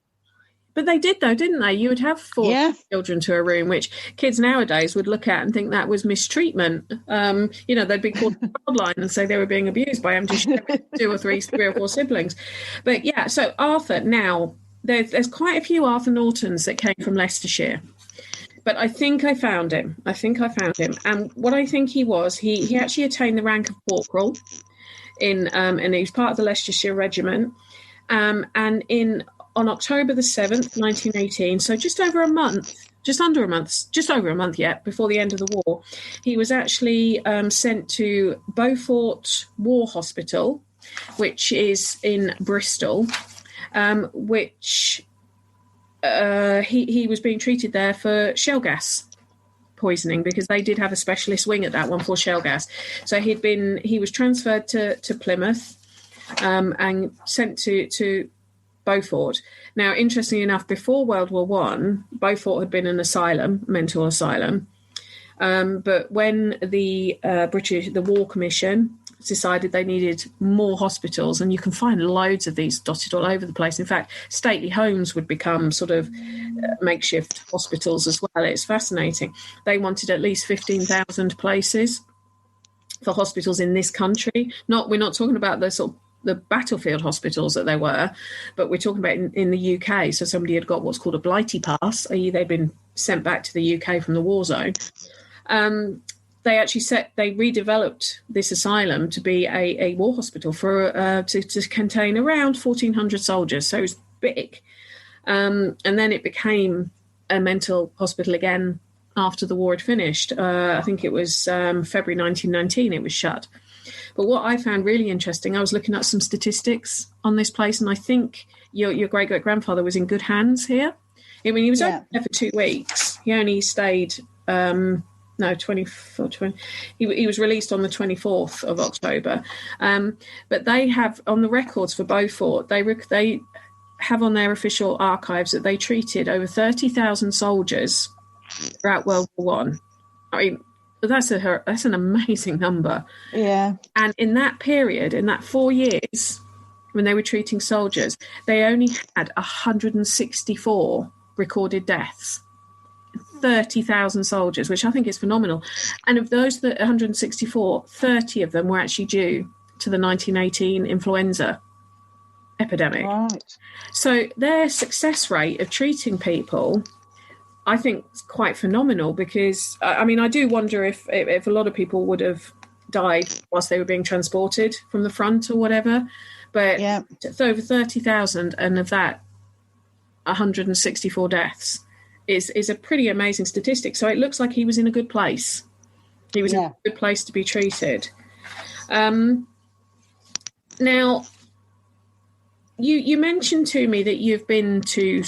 But they did, though, didn't they? You would have 4 children to a room, which kids nowadays would look at and think that was mistreatment. You know, they'd be called childline and say they were being abused by having to share 2 or 3 or 4 siblings. But yeah, so Arthur, now there's quite a few Arthur Nortons that came from Leicestershire. But I think I found him. And what I think he was, he actually attained the rank of corporal and he was part of the Leicestershire Regiment. And on October the 7th, 1918, so just over a month yet before the end of the war, he was actually sent to Beaufort War Hospital, which is in Bristol, which he was being treated there for shell gas poisoning, because they did have a specialist wing at that one for shell gas. So he was transferred to Plymouth and sent to Beaufort. Now, interestingly enough, before World War One, Beaufort had been an asylum, mental asylum. But when the War Commission decided they needed more hospitals, and you can find loads of these dotted all over the place. In fact, stately homes would become sort of makeshift hospitals as well. It's fascinating. They wanted at least 15,000 places for hospitals in this country. We're not talking about the battlefield hospitals that there were, but we're talking about in the UK. So somebody had got what's called a blighty pass, i.e. they'd been sent back to the UK from the war zone. They redeveloped this asylum to be a war hospital to contain around 1,400 soldiers. So it was big. And then it became a mental hospital again after the war had finished. I think it was February 1919 it was shut. But what I found really interesting, I was looking at some statistics on this place, and I think your great-great-grandfather was in good hands here. I mean, he was only there for 2 weeks. He only stayed, 24, 20. He was released on the 24th of October. But they have, on the records for Beaufort, they have on their official archives that they treated over 30,000 soldiers throughout World War One. I mean, that's an amazing number. Yeah. And in that period, in that 4 years, when they were treating soldiers, they only had 164 recorded deaths. 30,000 soldiers, which I think is phenomenal. And of those 164, 30 of them were actually due to the 1918 influenza epidemic. Right. So their success rate of treating people, I think, is quite phenomenal, because, I mean, I do wonder if a lot of people would have died whilst they were being transported from the front or whatever. But over 30,000, and of that, 164 deaths is a pretty amazing statistic. So it looks like he was in a good place. He was in a good place to be treated. Now, you mentioned to me that you've been to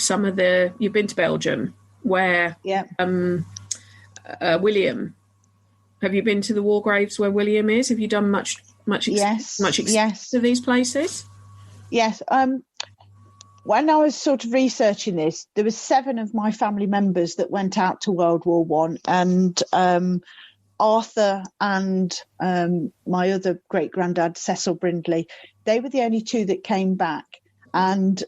Belgium. where William. Have you been to the war graves where William is? Have you done much yes to these places? Yes. When I was sort of researching this, there were 7 of my family members that went out to World War One, and Arthur and my other great granddad Cecil Brindley, they were the only 2 that came back. And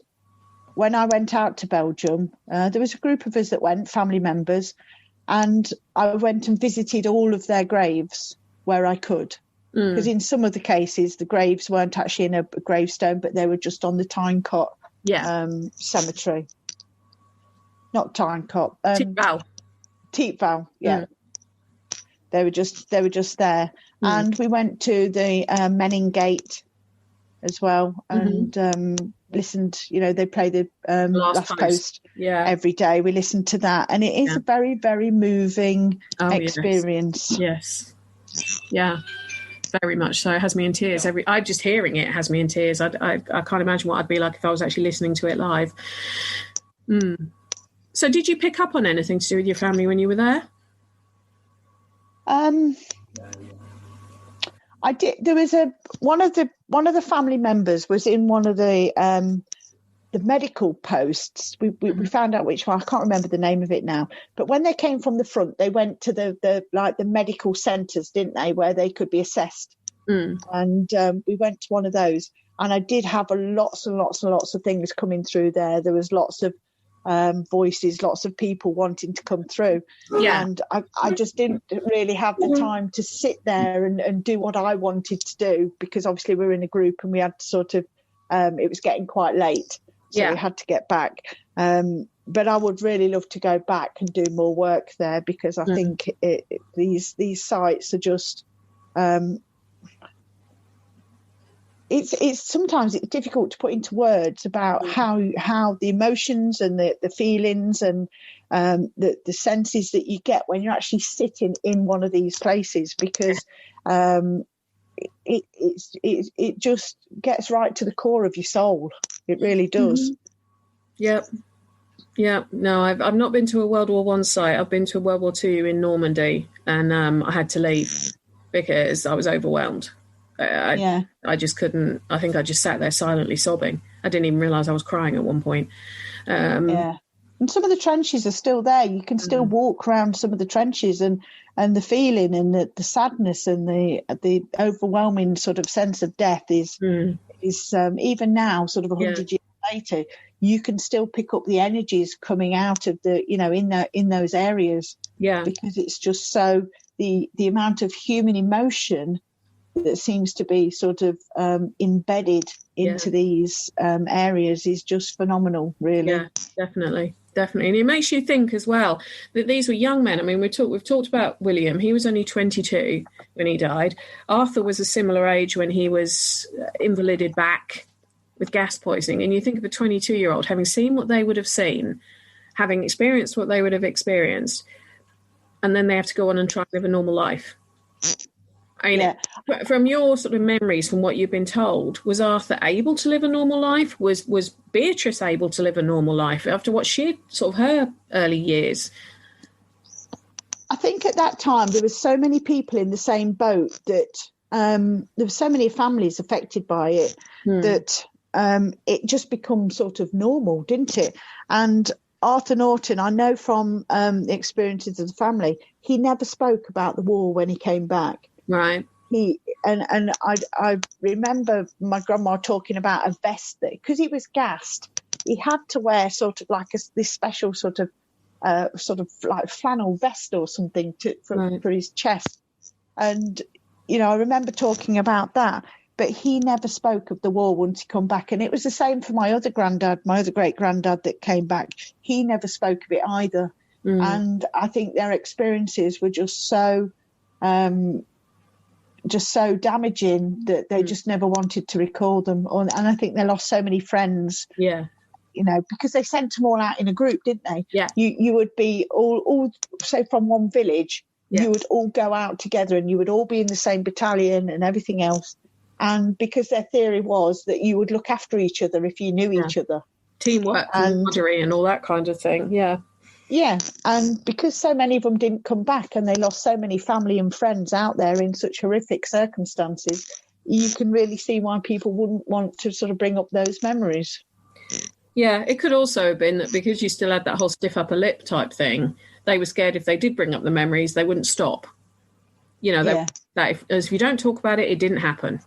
when I went out to Belgium, there was a group of us that went, family members. And I went and visited all of their graves where I could. Because in some of the cases, the graves weren't actually in a gravestone, but they were just on the Tynecott cemetery. Not Tynecott. Teepval, yeah. They were just there. And we went to the Menning Gate as well, and listened, they play the Last Post every day. We listened to that, and it is a very, very moving experience. Yes. Yeah, very much so. It has me in tears. I'm just hearing it has me in tears. I can't imagine what I'd be like if I was actually listening to it live. So did you pick up on anything to do with your family when you were there? I did. There was one of the family members was in one of the medical posts. We found out which one. I can't remember the name of it now. But when they came from the front, they went to the medical centres, didn't they, where they could be assessed? And we went to one of those, and I did have lots and lots and lots of things coming through there. There was lots of voices, lots of people wanting to come through, and I just didn't really have the time to sit there and do what I wanted to do, because obviously we were in a group and we had to sort of it was getting quite late, so we had to get back, but I would really love to go back and do more work there, because I think these sites are just it's sometimes it's difficult to put into words about how the emotions and the feelings and the senses that you get when you're actually sitting in one of these places, because it just gets right to the core of your soul. It really does. Yep. Yeah, no, I've not been to a World War One site. I've been to a World War Two in Normandy, and I had to leave because I was overwhelmed. I just couldn't. I think I just sat there silently sobbing. I didn't even realise I was crying at one point. And some of the trenches are still there. You can still walk around some of the trenches, and the feeling and the sadness and the overwhelming sort of sense of death is even now, sort of 100 years later, you can still pick up the energies coming out of in those areas. Yeah, because it's just so the amount of human emotion that seems to be sort of embedded into these areas is just phenomenal, really. Yeah, definitely. And it makes you think as well that these were young men. I mean, we've talked about William. He was only 22 when he died. Arthur was a similar age when he was invalided back with gas poisoning. And you think of a 22-year-old having seen what they would have seen, having experienced what they would have experienced, and then they have to go on and try and live a normal life. I mean, from your sort of memories, from what you've been told, was Arthur able to live a normal life? Was Beatrice able to live a normal life after what she sort of her early years? I think at that time there were so many people in the same boat that there were so many families affected by it that it just becomes sort of normal, didn't it? And Arthur Norton, I know from the experiences of the family, he never spoke about the war when he came back. Right. I remember my grandma talking about a vest that, because he was gassed, he had to wear sort of like this special sort of like flannel vest or something for his chest. And, I remember talking about that, but he never spoke of the war once he come back. And it was the same for my other great granddad that came back. He never spoke of it either. And I think their experiences were just so damaging that they just never wanted to recall them. And I think they lost so many friends. Yeah. Because they sent them all out in a group, didn't they? Yeah. You would be all say from one village, you would all go out together and you would all be in the same battalion and everything else. And because their theory was that you would look after each other if you knew each other. Teamwork, camaraderie and all that kind of thing. Yeah. Yeah, and because so many of them didn't come back and they lost so many family and friends out there in such horrific circumstances, you can really see why people wouldn't want to sort of bring up those memories. Yeah, it could also have been that because you still had that whole stiff upper lip type thing, they were scared if they did bring up the memories, they wouldn't stop. You know, that if you don't talk about it, it didn't happen.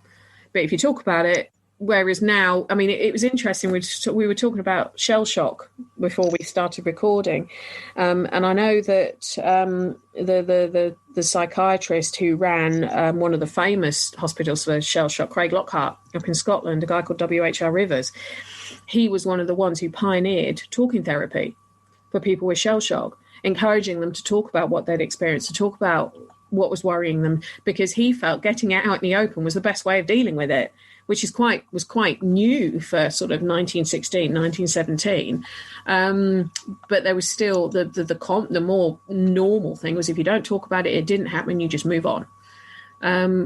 But if you talk about it, whereas now, I mean, it was interesting. We were talking about shell shock before we started recording, and I know that the psychiatrist who ran one of the famous hospitals for shell shock, Craig Lockhart, up in Scotland, a guy called W.H.R. Rivers, he was one of the ones who pioneered talking therapy for people with shell shock, encouraging them to talk about what they'd experienced, to talk about what was worrying them, because he felt getting it out in the open was the best way of dealing with it, which was quite new for sort of 1916, 1917. But there was still the more normal thing was if you don't talk about it, it didn't happen, you just move on.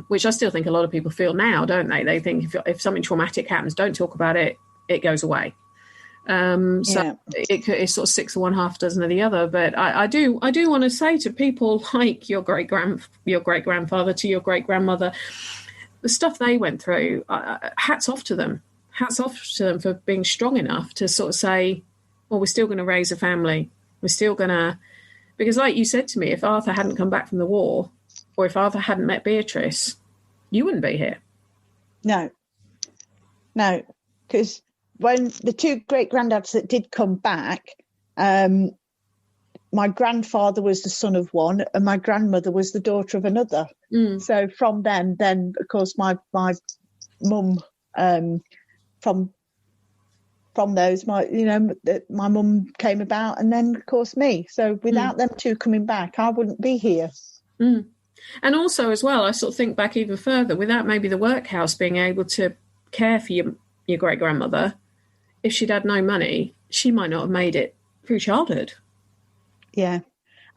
Which I still think a lot of people feel now, don't they? They think if something traumatic happens, don't talk about it, it goes away. It's sort of six of one, half a dozen of the other. But I do want to say to people like your great grandfather, to your great grandmother, the stuff they went through, hats off to them. Hats off to them for being strong enough to sort of say, well, we're still going to raise a family. We're still going to, because like you said to me, if Arthur hadn't come back from the war, or if Arthur hadn't met Beatrice, you wouldn't be here. No, because when the two great-granddads that did come back, my grandfather was the son of one and my grandmother was the daughter of another. So from then of course my mum, from those, my mum came about, and then of course me. So without them two coming back, I wouldn't be here. And also as well, I sort of think back even further, without maybe the workhouse being able to care for your great grandmother, if she'd had no money, she might not have made it through childhood. Yeah.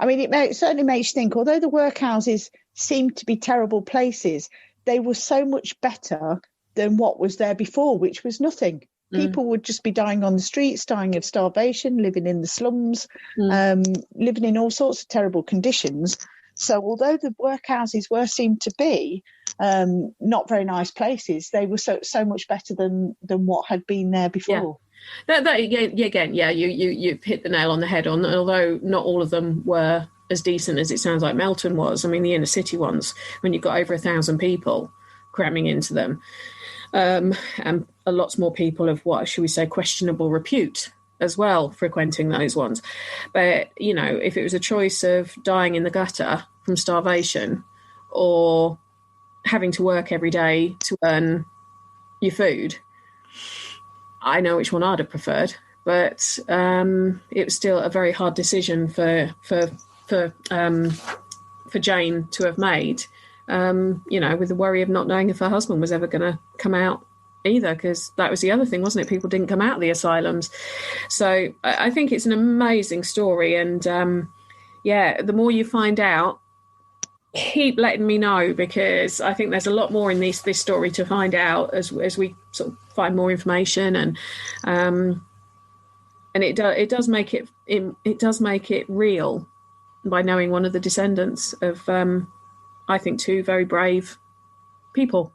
I mean, it certainly makes you think, although the workhouses seemed to be terrible places, they were so much better than what was there before, which was nothing. People would just be dying on the streets, dying of starvation, living in the slums, living in all sorts of terrible conditions. So although the workhouses seemed to be not very nice places, they were so much better than what had been there before. Yeah. You've hit the nail on the head on. Although not all of them were as decent as it sounds like Melton was. I mean, the inner city ones, when you've got over 1,000 people cramming into them, and lots more people of what should we say questionable repute as well frequenting those ones. But if it was a choice of dying in the gutter from starvation or having to work every day to earn your food, I know which one I'd have preferred. But it was still a very hard decision for Jane to have made. With the worry of not knowing if her husband was ever going to come out either, because that was the other thing, wasn't it? People didn't come out of the asylums. So I think it's an amazing story. And the more you find out, keep letting me know, because I think there's a lot more in this story to find out as we sort of find more information. And it does make it real by knowing one of the descendants of I think two very brave people.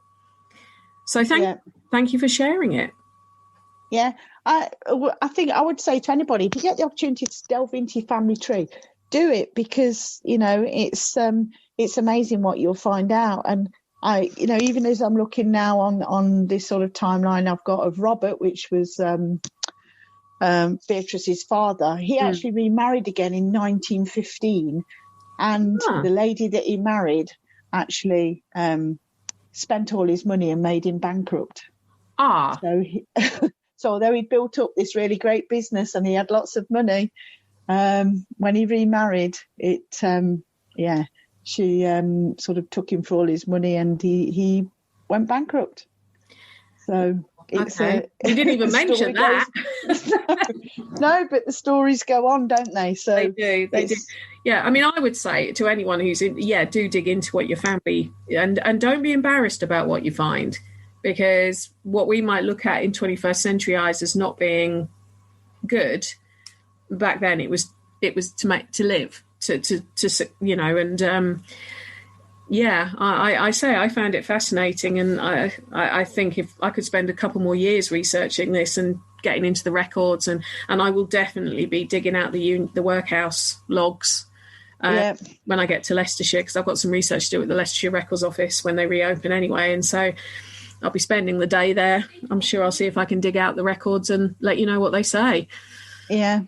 So thank you for sharing it. Yeah, I think I would say to anybody, if you get the opportunity to delve into your family tree, do it, because it's amazing what you'll find out. And I even as I'm looking now on this sort of timeline I've got of Robert, which was Beatrice's father, he actually remarried again in 1915, and the lady that he married actually spent all his money and made him bankrupt. So although he built up this really great business and he had lots of money, when he remarried, she sort of took him for all his money, and he went bankrupt. So it's we didn't even mention that. No, but the stories go on, don't they? So they do. Yeah, I mean, I would say to anyone who's do dig into what your family, and don't be embarrassed about what you find, because what we might look at in 21st century eyes as not being good, back then it was it was to live, to you know, and I say I found it fascinating, and I think if I could spend a couple more years researching this and getting into the records, and I will definitely be digging out the workhouse logs when I get to Leicestershire, because I've got some research to do at the Leicestershire Records Office when they reopen anyway, and so I'll be spending the day there. I'm sure I'll see if I can dig out the records and let you know what they say. Yeah.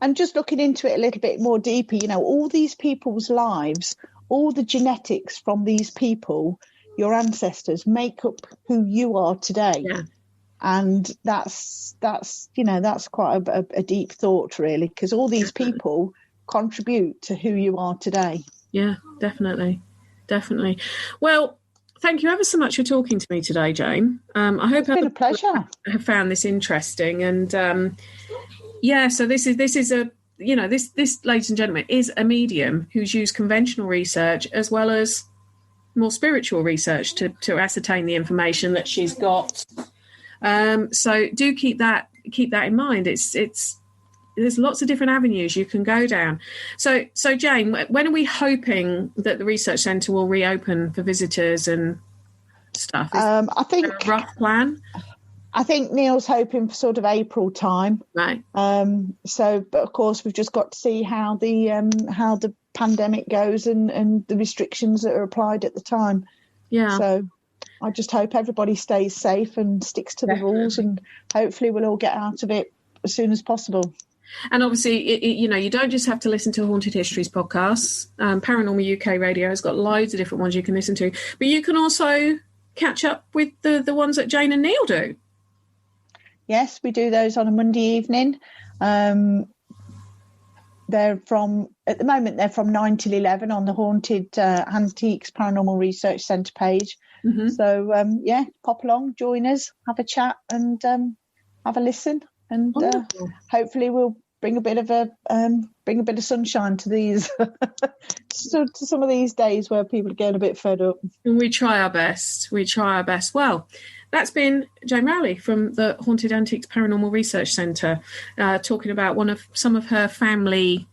And just looking into it a little bit more deeper, you know, all these people's lives, all the genetics from these people, your ancestors, make up who you are today. Yeah. And that's you know, that's quite a deep thought, really, because all these people contribute to who you are today. Yeah, definitely. Well, thank you ever so much for talking to me today, Jane. I hope it's been a pleasure. Have found this interesting, and so this is a, you know, this, ladies and gentlemen, is a medium who's used conventional research as well as more spiritual research to ascertain the information that she's got. So do keep that in mind. It's there's lots of different avenues you can go down. So Jane, when are we hoping that the research centre will reopen for visitors and stuff? I think a rough plan. I think Neil's hoping for sort of April time. Right. So, but of course, we've just got to see how the pandemic goes and the restrictions that are applied at the time. Yeah. So I just hope everybody stays safe and sticks to the rules, and hopefully we'll all get out of it as soon as possible. And obviously, you know, you don't just have to listen to Haunted Histories podcasts. Paranormal UK Radio has got loads of different ones you can listen to, but you can also catch up with the ones that Jane and Neil do. Yes, we do those on a Monday evening. At the moment, they're from 9 till 11 on the Haunted Antiques Paranormal Research Centre page. Mm-hmm. So, pop along, join us, have a chat, and have a listen. And hopefully we'll bring a bit of sunshine to these to some of these days where people are getting a bit fed up. And we try our best. Well, that's been Jane Rowley from the Haunted Antiques Paranormal Research Centre, talking about some of her family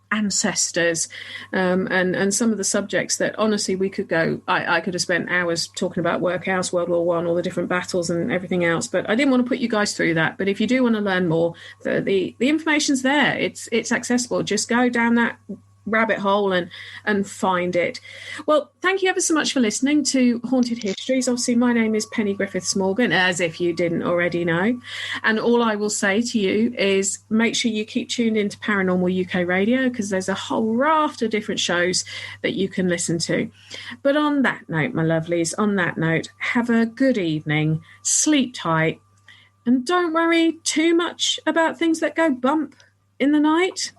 ancestors, and some of the subjects that honestly we could go. I could have spent hours talking about Workhouse, World War I, all the different battles and everything else, but I didn't want to put you guys through that. But if you do want to learn more, the information's there. It's accessible. Just go down that rabbit hole and find it. Well, thank you ever so much for listening to Haunted Histories. Obviously, my name is Penny Griffiths-Morgan, as if you didn't already know. And all I will say to you is make sure you keep tuned into Paranormal UK Radio, because there's a whole raft of different shows that you can listen to. But on that note, my lovelies, have a good evening, sleep tight, and don't worry too much about things that go bump in the night.